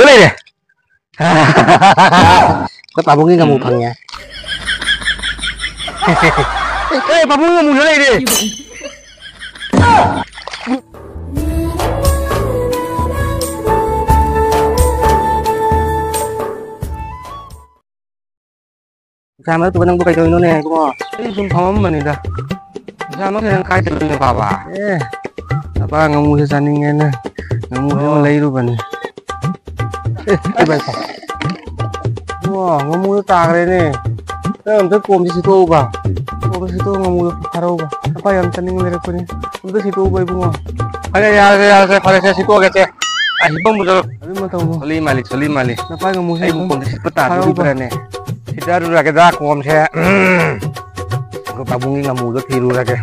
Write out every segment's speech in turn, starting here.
cái này này cái bà bông ngà mù phẳng nhá ê bà bông ngà mù thế này đi sao mà tụi nó bukai chơi nó nè đúng không? Cái chúng phóng mình đó. Sao mà cái khai tự nhiên bà. Apa ngamu sesani ngene. Ngamu yang lấy luôn bạn. Cái bài phật. Wah, ngamu tak ada ni. Untuk kom di situ ba. Kom di situ ngamu taruh ba. Apa yang tanding dari aku ni? Untuk situ ba ibu ngah. Ada pada saya situ agak cek. Ibang betul. Tapi mau tahu. Soli mali. Apa ngamu saya kom di situ taruh di mana? Kita dulu lagi dah kom saya. Aku tabungi ngamu tu tiru lagi.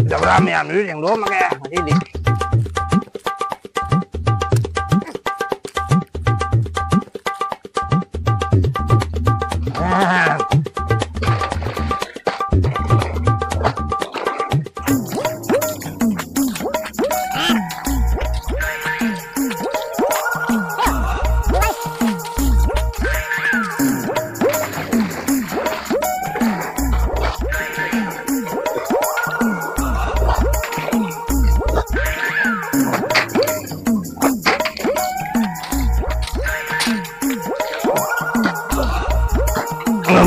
Jauh ramai ambil yang dua makanya ini.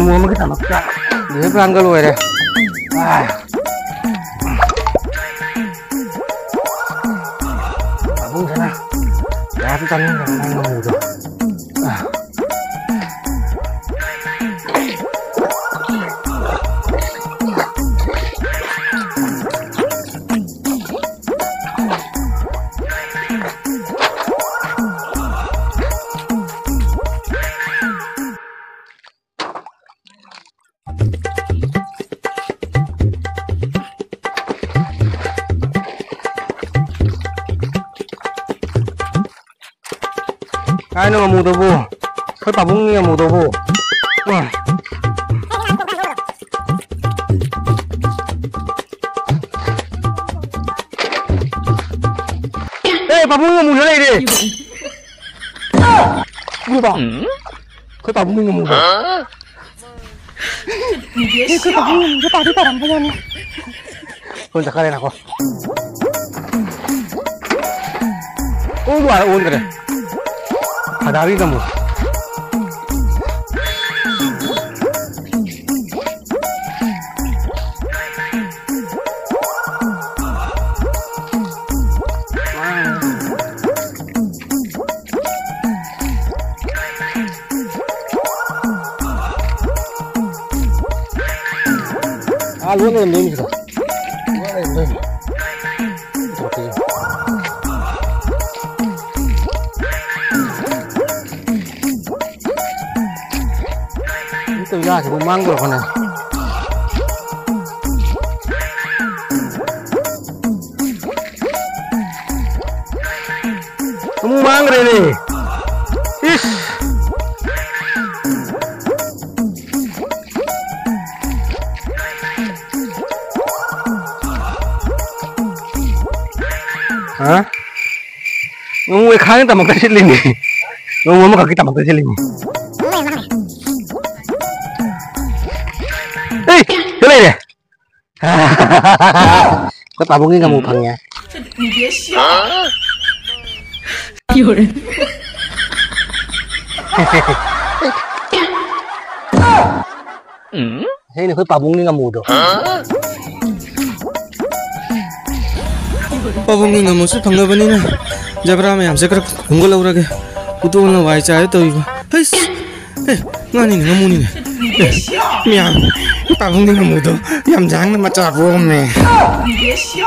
Mua mấy cái thằng mập ra để ăn cái lùi này. Bung thế nào? Đã cái chân đang ngủ rồi. Cái nó mù tàu vô, cái tàu bung nghe mù tàu vô. Ê, tàu bung nghe mù thế này đi. Vui bảo, cái tàu bung nghe mù tàu. Cái tàu bung, cái tàu đi tàu làm cái gì? Con chắc cái này nào con. Ôi đùa, ôn cái này. Hadari kamu. Lu ni ni juga. Itu ya, sebelum manggil kan. Kamu manggil ini. Is. Hah? Ngomong ikan tak makan sili ni. Ngomong kaki tak makan sili ni. Hei, cái này này. Có tao bung ngà mù phẳng nhá. 你别笑。有人。Thế này có tao bung ngà mù được. Pabung nggak masuk tangga bani na. Jabra me हमसे कर घुंगो लग रहा है. कुतो ना वाई चाहे तो इब. हेस. ngani ni ngamu ni. Miam. Pabung nggak mudo. Yam jangan macam apa me. 你别笑。